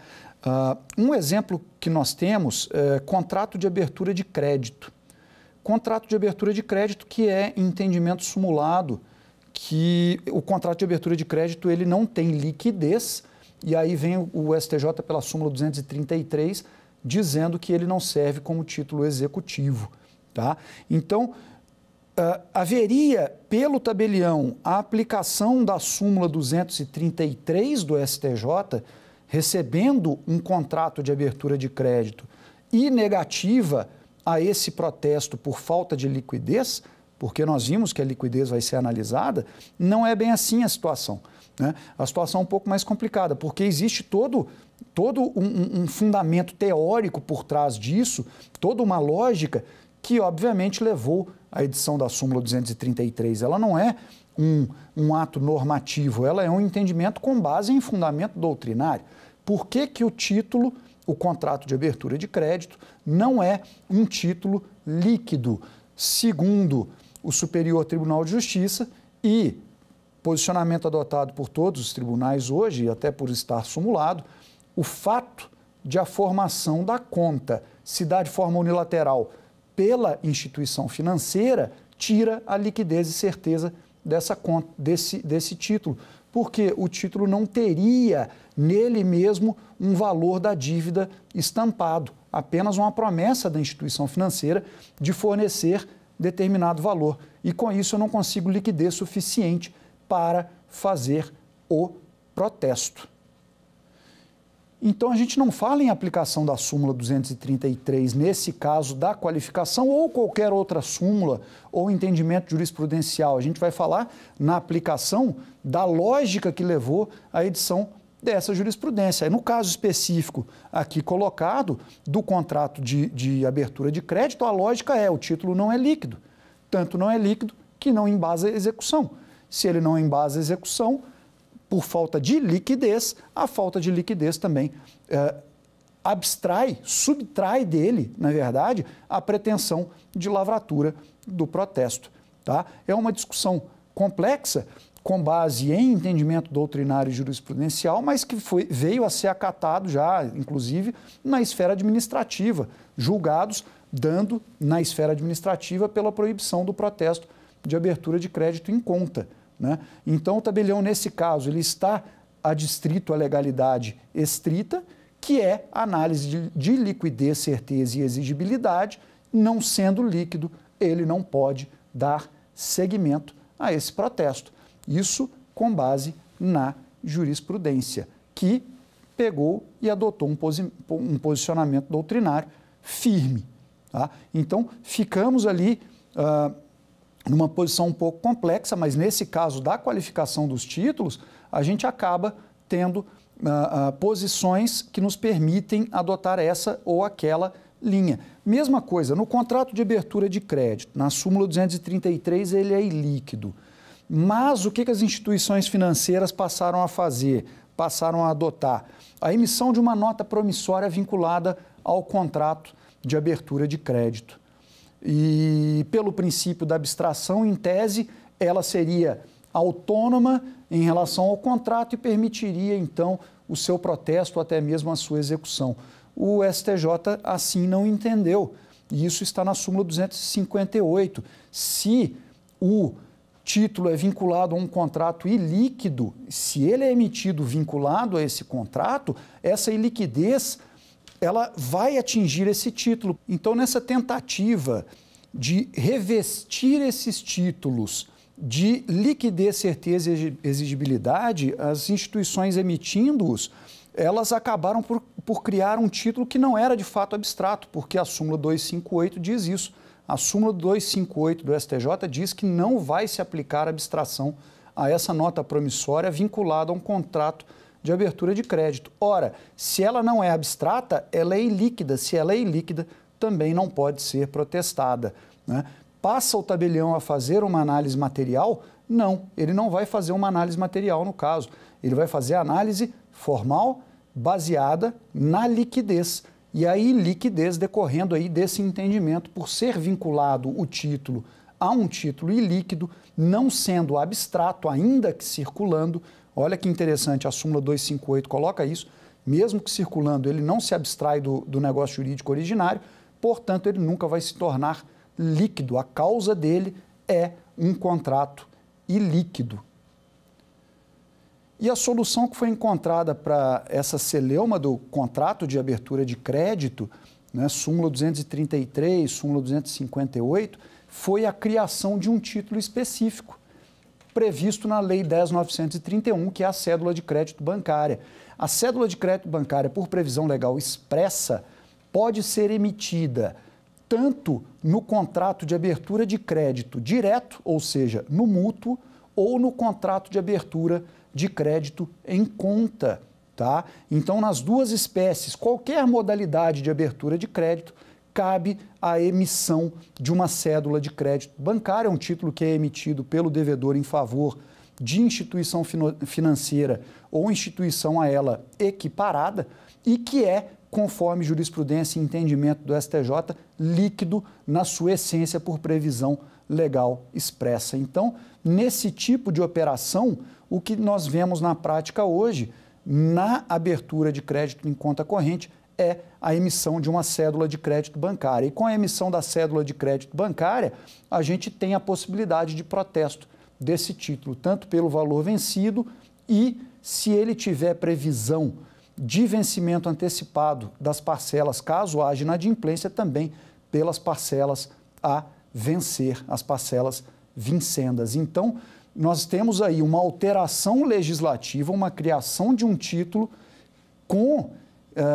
Um exemplo que nós temos é contrato de abertura de crédito. Contrato de abertura de crédito que é entendimento sumulado, que o contrato de abertura de crédito ele não tem liquidez, e aí vem o STJ pela súmula 233, dizendo que ele não serve como título executivo. Tá? Então, haveria pelo tabelião a aplicação da súmula 233 do STJ, recebendo um contrato de abertura de crédito e negativa a esse protesto por falta de liquidez, porque nós vimos que a liquidez vai ser analisada, não é bem assim a situação. Né? A situação é um pouco mais complicada, porque existe todo um fundamento teórico por trás disso, toda uma lógica que, obviamente, levou à edição da súmula 233. Ela não é um ato normativo, ela é um entendimento com base em fundamento doutrinário. Por que que o título, o contrato de abertura de crédito, não é um título líquido, segundo o Superior Tribunal de Justiça e posicionamento adotado por todos os tribunais hoje, e até por estar sumulado, o fato de a formação da conta se dar de forma unilateral pela instituição financeira tira a liquidez e certeza dessa conta, desse título, porque o título não teria nele mesmo um valor da dívida estampado, apenas uma promessa da instituição financeira de fornecer determinado valor. E com isso eu não consigo liquidez suficiente para fazer o protesto. Então a gente não fala em aplicação da súmula 233 nesse caso da qualificação ou qualquer outra súmula ou entendimento jurisprudencial. A gente vai falar na aplicação da lógica que levou à edição dessa jurisprudência. No caso específico aqui colocado do contrato de abertura de crédito, a lógica é: o título não é líquido. Tanto não é líquido que não embasa a execução. Se ele não embasa a execução, por falta de liquidez, a falta de liquidez também subtrai dele, na verdade, a pretensão de lavratura do protesto. Tá? É uma discussão complexa, com base em entendimento doutrinário e jurisprudencial, mas que veio a ser acatado já, inclusive, na esfera administrativa, julgados dando na esfera administrativa pela proibição do protesto de abertura de crédito em conta. Né? Então, o tabelião, nesse caso, ele está adstrito à legalidade estrita, que é a análise de liquidez, certeza e exigibilidade. Não sendo líquido, ele não pode dar seguimento a esse protesto. Isso com base na jurisprudência, que pegou e adotou um posicionamento doutrinário firme. Tá? Então, ficamos ali numa posição um pouco complexa, mas nesse caso da qualificação dos títulos, a gente acaba tendo posições que nos permitem adotar essa ou aquela linha. Mesma coisa, no contrato de abertura de crédito, na súmula 233, ele é ilíquido. Mas o que as instituições financeiras passaram a fazer, passaram a adotar? A emissão de uma nota promissória vinculada ao contrato de abertura de crédito. E pelo princípio da abstração, em tese, ela seria autônoma em relação ao contrato e permitiria, então, o seu protesto ou até mesmo a sua execução. O STJ assim não entendeu, e isso está na súmula 258. Se o título é vinculado a um contrato ilíquido, se ele é emitido vinculado a esse contrato, essa iliquidez ela vai atingir esse título. Então, nessa tentativa de revestir esses títulos de liquidez, certeza e exigibilidade, as instituições emitindo-os, elas acabaram por criar um título que não era de fato abstrato, porque a súmula 258 diz isso. A súmula 258 do STJ diz que não vai se aplicar abstração a essa nota promissória vinculada a um contrato de abertura de crédito. Ora, se ela não é abstrata, ela é ilíquida. Se ela é ilíquida, também não pode ser protestada. Né? Passa o tabelião a fazer uma análise material? Não, ele não vai fazer uma análise material no caso. Ele vai fazer a análise formal baseada na liquidez. E aí, liquidez decorrendo aí desse entendimento, por ser vinculado o título a um título ilíquido, não sendo abstrato, ainda que circulando. Olha que interessante, a súmula 258 coloca isso, mesmo que circulando, ele não se abstrai do negócio jurídico originário, portanto, ele nunca vai se tornar líquido. A causa dele é um contrato ilíquido. E a solução que foi encontrada para essa celeuma do contrato de abertura de crédito, né, súmula 233, súmula 258, foi a criação de um título específico, previsto na Lei 10.931, que é a cédula de crédito bancária. A cédula de crédito bancária, por previsão legal expressa, pode ser emitida tanto no contrato de abertura de crédito direto, ou seja, no mútuo, ou no contrato de abertura de crédito em conta, tá? Então, nas duas espécies, qualquer modalidade de abertura de crédito, cabe a emissão de uma cédula de crédito bancária, um título que é emitido pelo devedor em favor de instituição financeira ou instituição a ela equiparada e que é, conforme jurisprudência e entendimento do STJ, líquido na sua essência por previsão legal expressa. Então, nesse tipo de operação, o que nós vemos na prática hoje, na abertura de crédito em conta corrente, é a emissão de uma cédula de crédito bancária. E com a emissão da cédula de crédito bancária, a gente tem a possibilidade de protesto desse título, tanto pelo valor vencido e, se ele tiver previsão de vencimento antecipado das parcelas, caso haja inadimplência, também pelas parcelas a vencer as parcelas vincendas. Então, nós temos aí uma alteração legislativa, uma criação de um título com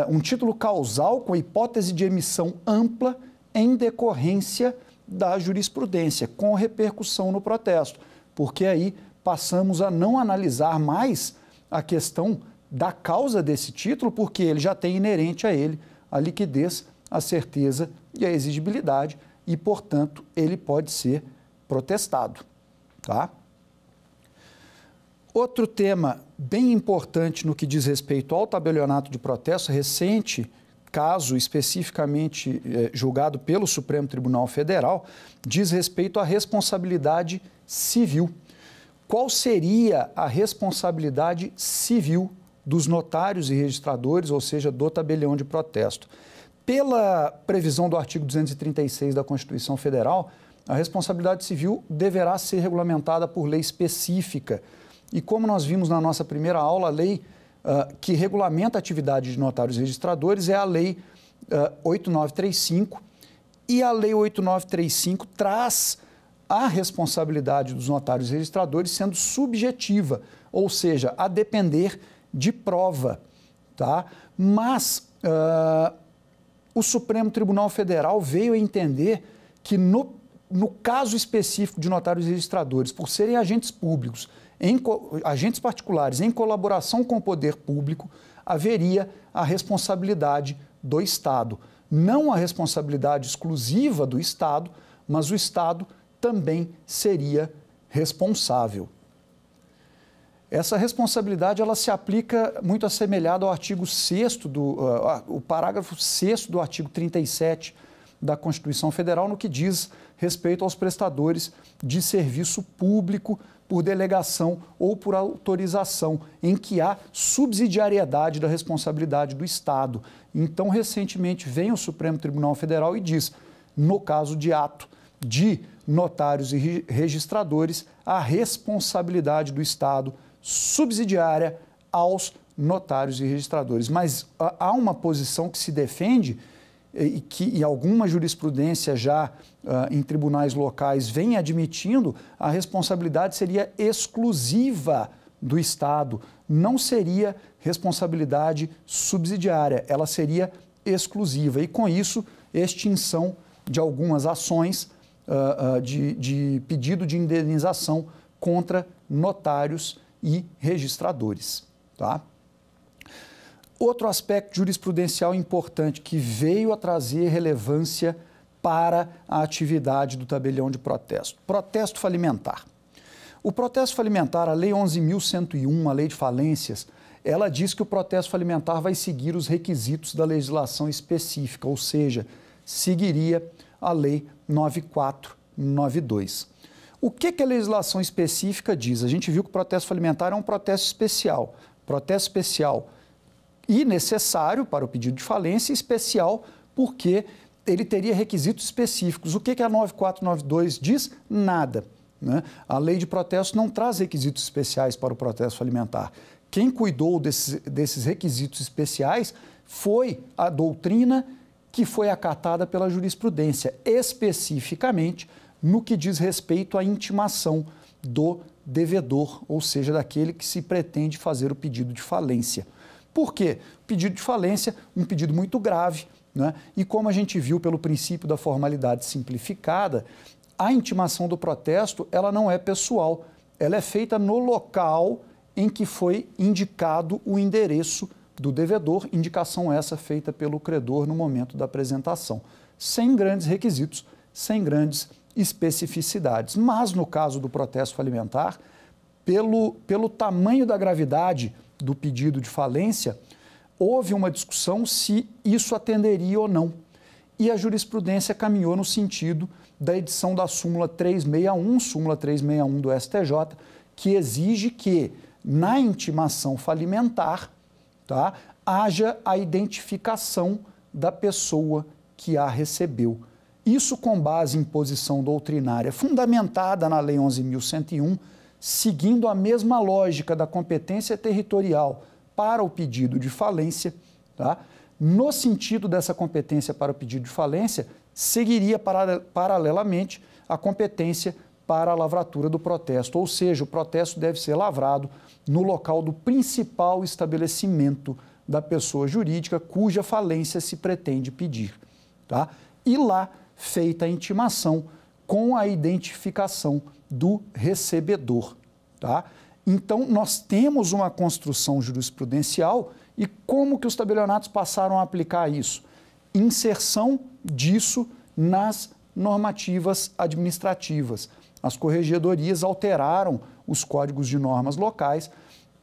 um título causal com hipótese de emissão ampla em decorrência da jurisprudência, com repercussão no protesto, porque aí passamos a não analisar mais a questão da causa desse título, porque ele já tem inerente a ele a liquidez, a certeza e a exigibilidade e, portanto, ele pode ser protestado, tá? Outro tema bem importante no que diz respeito ao tabelionato de protesto, recente caso especificamente julgado pelo Supremo Tribunal Federal, diz respeito à responsabilidade civil. Qual seria a responsabilidade civil dos notários e registradores, ou seja, do tabelião de protesto? Pela previsão do artigo 236 da Constituição Federal, a responsabilidade civil deverá ser regulamentada por lei específica. E como nós vimos na nossa primeira aula, a lei que regulamenta a atividade de notários e registradores é a Lei 8935, e a Lei 8935 traz a responsabilidade dos notários e registradores sendo subjetiva, ou seja, a depender de prova, tá? Mas o Supremo Tribunal Federal veio a entender que no caso específico de notários e registradores, por serem agentes públicos, agentes particulares em colaboração com o poder público, haveria a responsabilidade do Estado. Não a responsabilidade exclusiva do Estado, mas o Estado também seria responsável. Essa responsabilidade ela se aplica muito assemelhada ao artigo 6º o parágrafo 6º do artigo 37 da Constituição Federal, no que diz respeito aos prestadores de serviço público por delegação ou por autorização, em que há subsidiariedade da responsabilidade do Estado. Então, recentemente, vem o Supremo Tribunal Federal e diz, no caso de ato de notários e registradores, a responsabilidade do Estado subsidiária aos notários e registradores. Mas há uma posição que se defende e que alguma jurisprudência já em tribunais locais vem admitindo, a responsabilidade seria exclusiva do Estado, não seria responsabilidade subsidiária, ela seria exclusiva. E com isso, extinção de algumas ações de pedido de indenização contra notários e registradores, tá? Outro aspecto jurisprudencial importante que veio a trazer relevância para a atividade do tabelião de protesto. Protesto falimentar. O protesto falimentar, a Lei 11.101, a Lei de Falências, ela diz que o protesto falimentar vai seguir os requisitos da legislação específica, ou seja, seguiria a Lei 9492. O que a legislação específica diz? A gente viu que o protesto falimentar é um protesto especial. Protesto especial e necessário para o pedido de falência, especial porque ele teria requisitos específicos. O que a 9492 diz? Nada, né? A lei de protesto não traz requisitos especiais para o protesto falimentar. Quem cuidou desses requisitos especiais foi a doutrina que foi acatada pela jurisprudência, especificamente no que diz respeito à intimação do devedor, ou seja, daquele que se pretende fazer o pedido de falência. Por quê? O pedido de falência, um pedido muito grave, né? E como a gente viu pelo princípio da formalidade simplificada, a intimação do protesto, ela não é pessoal, ela é feita no local em que foi indicado o endereço do devedor, indicação essa feita pelo credor no momento da apresentação, sem grandes requisitos, sem grandes especificidades. Mas no caso do protesto falimentar, pelo tamanho da gravidade do pedido de falência, houve uma discussão se isso atenderia ou não. E a jurisprudência caminhou no sentido da edição da súmula 361 do STJ, que exige que, na intimação falimentar, tá, haja a identificação da pessoa que a recebeu. Isso com base em posição doutrinária fundamentada na Lei 11.101, seguindo a mesma lógica da competência territorial para o pedido de falência, tá? No sentido dessa competência para o pedido de falência, seguiria paralelamente a competência para a lavratura do protesto, ou seja, o protesto deve ser lavrado no local do principal estabelecimento da pessoa jurídica cuja falência se pretende pedir, tá? E lá feita a intimação com a identificação do recebedor, tá? Então, nós temos uma construção jurisprudencial e como que os tabelionatos passaram a aplicar isso? Inserção disso nas normativas administrativas. As corregedorias alteraram os códigos de normas locais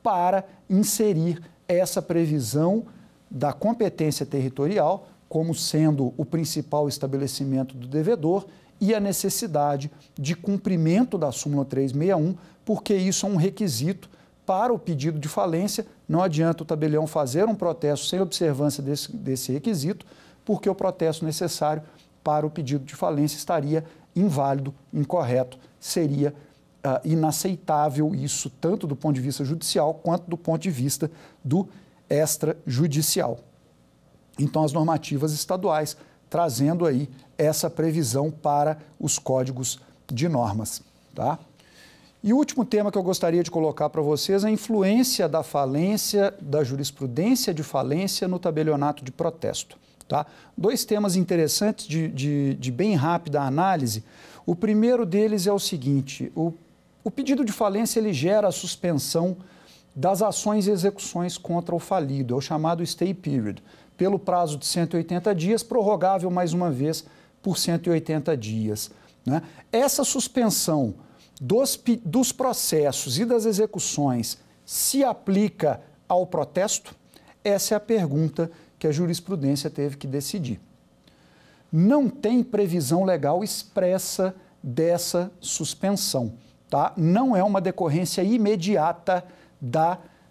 para inserir essa previsão da competência territorial como sendo o principal estabelecimento do devedor e a necessidade de cumprimento da súmula 361, porque isso é um requisito para o pedido de falência. Não adianta o tabelião fazer um protesto sem observância desse requisito, porque o protesto necessário para o pedido de falência estaria inválido, incorreto, seria inaceitável isso, tanto do ponto de vista judicial quanto do ponto de vista do extrajudicial. Então, as normativas estaduais trazendo aí essa previsão para os códigos de normas, tá? E o último tema que eu gostaria de colocar para vocês é a influência da falência, da jurisprudência de falência no tabelionato de protesto, tá? Dois temas interessantes de bem rápida análise. O primeiro deles é o seguinte: o pedido de falência ele gera a suspensão das ações e execuções contra o falido, é o chamado stay period, pelo prazo de 180 dias, prorrogável mais uma vez por 180 dias. Né? Essa suspensão dos processos e das execuções se aplica ao protesto? Essa é a pergunta que a jurisprudência teve que decidir. Não tem previsão legal expressa dessa suspensão, tá? Não é uma decorrência imediata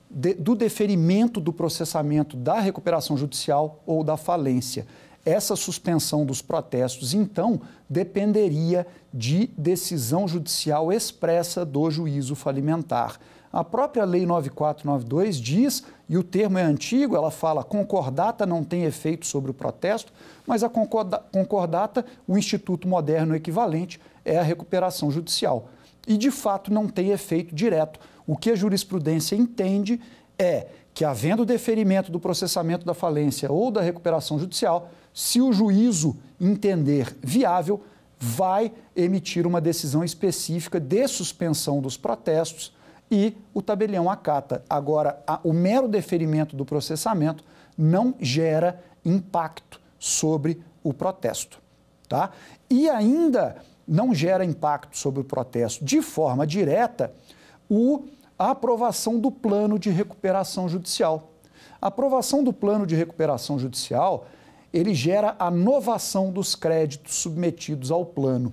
do deferimento do processamento da recuperação judicial ou da falência. Essa suspensão dos protestos, então, dependeria de decisão judicial expressa do juízo falimentar. A própria Lei 9492 diz, e o termo é antigo, ela fala concordata não tem efeito sobre o protesto, mas a concordata, o instituto moderno equivalente, é a recuperação judicial. E, de fato, não tem efeito direto. O que a jurisprudência entende é que, havendo deferimento do processamento da falência ou da recuperação judicial, se o juízo entender viável, vai emitir uma decisão específica de suspensão dos protestos e o tabelião acata. Agora, o mero deferimento do processamento não gera impacto sobre o protesto, tá? E ainda não gera impacto sobre o protesto de forma direta a aprovação do plano de recuperação judicial. A aprovação do plano de recuperação judicial, ele gera a novação dos créditos submetidos ao plano,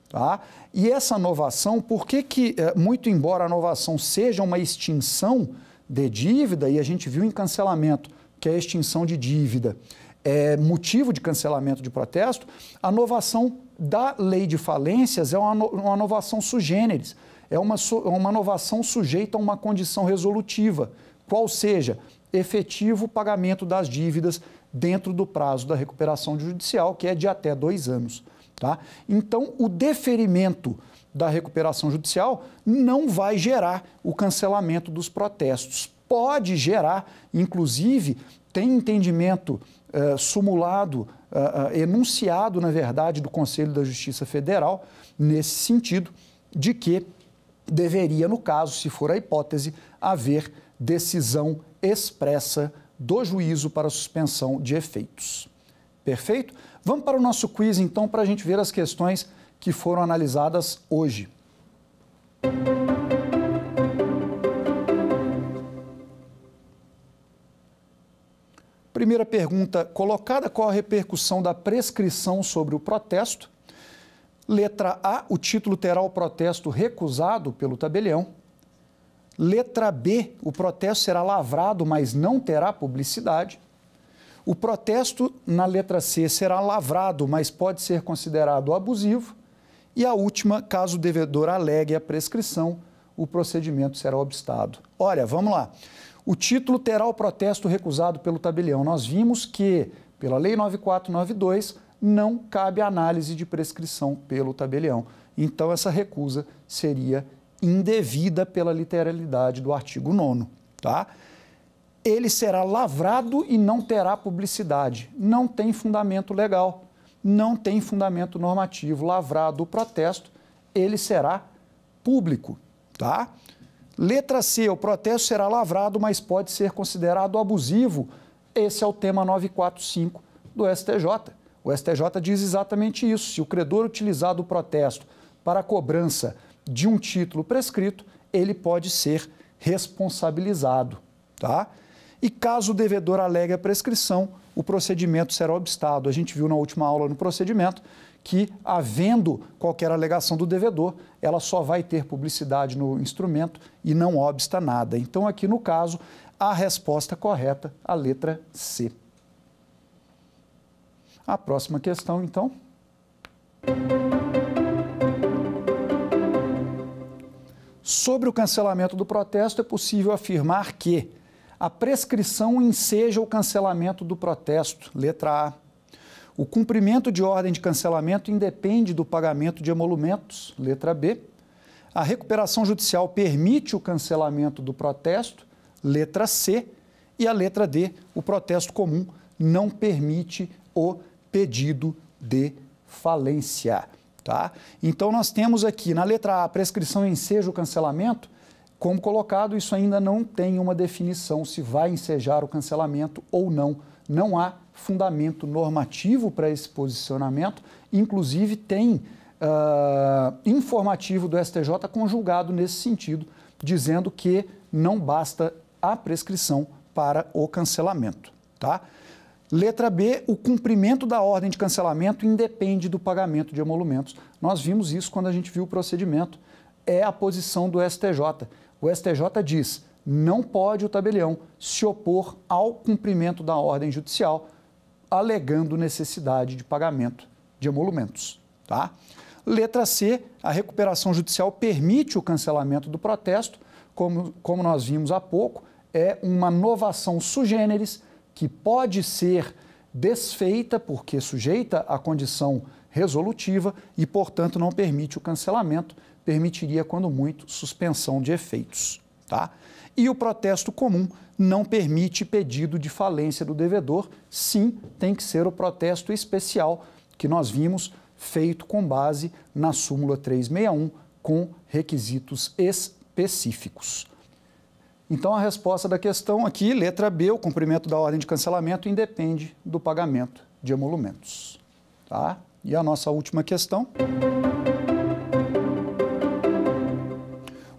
tá? E essa novação, por que muito embora a novação seja uma extinção de dívida, e a gente viu em cancelamento que a extinção de dívida é motivo de cancelamento de protesto, a novação da lei de falências é uma novação sui generis, é uma novação sujeita a uma condição resolutiva, qual seja efetivo pagamento das dívidas dentro do prazo da recuperação judicial, que é de até 2 anos. Tá? Então, o deferimento da recuperação judicial não vai gerar o cancelamento dos protestos. Pode gerar, inclusive, tem entendimento sumulado, enunciado, na verdade, do Conselho da Justiça Federal, nesse sentido, de que deveria, no caso, se for a hipótese, haver decisão expressa do juízo para suspensão de efeitos. Perfeito? Vamos para o nosso quiz, então, para a gente ver as questões que foram analisadas hoje. Primeira pergunta colocada: qual a repercussão da prescrição sobre o protesto? Letra A, o título terá o protesto recusado pelo tabelião. Letra B, o protesto será lavrado, mas não terá publicidade. O protesto, na letra C, será lavrado, mas pode ser considerado abusivo. E a última, caso o devedor alegue a prescrição, o procedimento será obstado. Olha, vamos lá. O título terá o protesto recusado pelo tabelião. Nós vimos que, pela Lei 9492, não cabe análise de prescrição pelo tabelião. Então, essa recusa seria indevida pela literalidade do artigo 9º, tá? Ele será lavrado e não terá publicidade. Não tem fundamento legal, não tem fundamento normativo. Lavrado o protesto, ele será público, tá? Letra C, o protesto será lavrado, mas pode ser considerado abusivo. Esse é o tema 945 do STJ. O STJ diz exatamente isso. Se o credor utilizar do protesto para a cobrança de um título prescrito, ele pode ser responsabilizado, tá? E caso o devedor alegue a prescrição, o procedimento será obstado. A gente viu na última aula no procedimento que, havendo qualquer alegação do devedor, ela só vai ter publicidade no instrumento e não obsta nada. Então, aqui no caso, a resposta correta, a letra C. A próxima questão, então. Sobre o cancelamento do protesto, é possível afirmar que a prescrição enseja o cancelamento do protesto. Letra A. O cumprimento de ordem de cancelamento independe do pagamento de emolumentos. Letra B. A recuperação judicial permite o cancelamento do protesto. Letra C. E a letra D. O protesto comum não permite o pedido de falência. Tá? Então, nós temos aqui, na letra A, a prescrição enseja o cancelamento. Como colocado, isso ainda não tem uma definição se vai ensejar o cancelamento ou não. Não há fundamento normativo para esse posicionamento. Inclusive, tem informativo do STJ conjugado nesse sentido, dizendo que não basta a prescrição para o cancelamento. Tá? Letra B, o cumprimento da ordem de cancelamento independe do pagamento de emolumentos. Nós vimos isso quando a gente viu o procedimento. É a posição do STJ. O STJ diz, não pode o tabelião se opor ao cumprimento da ordem judicial, alegando necessidade de pagamento de emolumentos. Tá? Letra C, a recuperação judicial permite o cancelamento do protesto, como nós vimos há pouco, é uma novação sui generis que pode ser desfeita porque sujeita à condição resolutiva e, portanto, não permite o cancelamento, permitiria, quando muito, suspensão de efeitos. Tá? E o protesto comum não permite pedido de falência do devedor, sim, tem que ser o protesto especial que nós vimos feito com base na súmula 361, com requisitos específicos. Então, a resposta da questão aqui, letra B, o cumprimento da ordem de cancelamento independe do pagamento de emolumentos. Tá? E a nossa última questão.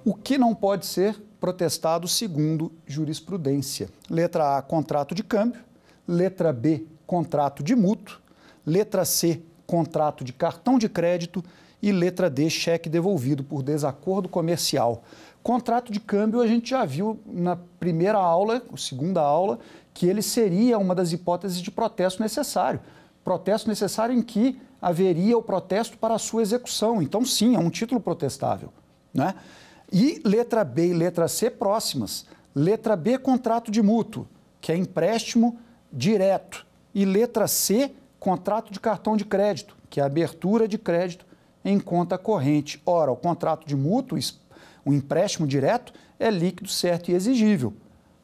O que não pode ser protestado segundo jurisprudência? Letra A, contrato de câmbio. Letra B, contrato de mútuo. Letra C, contrato de cartão de crédito. E letra D, cheque devolvido por desacordo comercial. Contrato de câmbio a gente já viu na primeira aula, segunda aula, que ele seria uma das hipóteses de protesto necessário. Protesto necessário em que haveria o protesto para a sua execução. Então, sim, é um título protestável, né? E letra B e letra C próximas. Letra B, contrato de mútuo, que é empréstimo direto. E letra C, contrato de cartão de crédito, que é abertura de crédito em conta corrente. Ora, o contrato de mútuo, o empréstimo direto, é líquido, certo e exigível.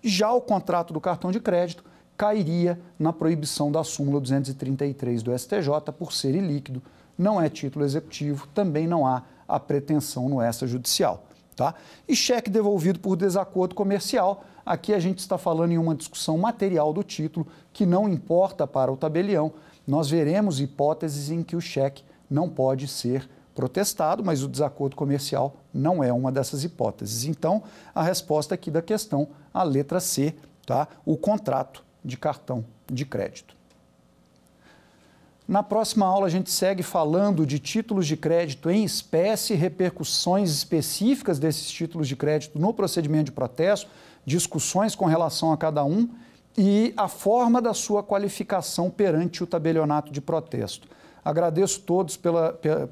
Já o contrato do cartão de crédito cairia na proibição da súmula 233 do STJ por ser ilíquido, não é título executivo, também não há a pretensão no extrajudicial. Tá? E cheque devolvido por desacordo comercial, aqui a gente está falando em uma discussão material do título que não importa para o tabelião. Nós veremos hipóteses em que o cheque não pode ser protestado, mas o desacordo comercial não é uma dessas hipóteses. Então, a resposta aqui da questão, a letra C, tá? O contrato de cartão de crédito. Na próxima aula, a gente segue falando de títulos de crédito em espécie, repercussões específicas desses títulos de crédito no procedimento de protesto, discussões com relação a cada um e a forma da sua qualificação perante o tabelionato de protesto. Agradeço todos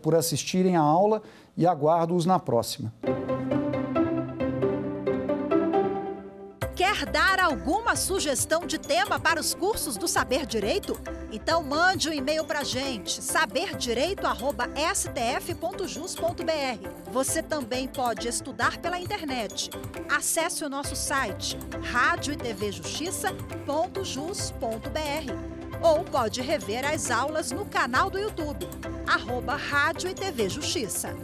por assistirem à aula e aguardo-os na próxima. Quer dar alguma sugestão de tema para os cursos do Saber Direito? Então mande um e-mail para a gente, saberdireito@stf.jus.br. Você também pode estudar pela internet. Acesse o nosso site radioetvjustiça.jus.br ou pode rever as aulas no canal do YouTube, @Rádio e TV Justiça.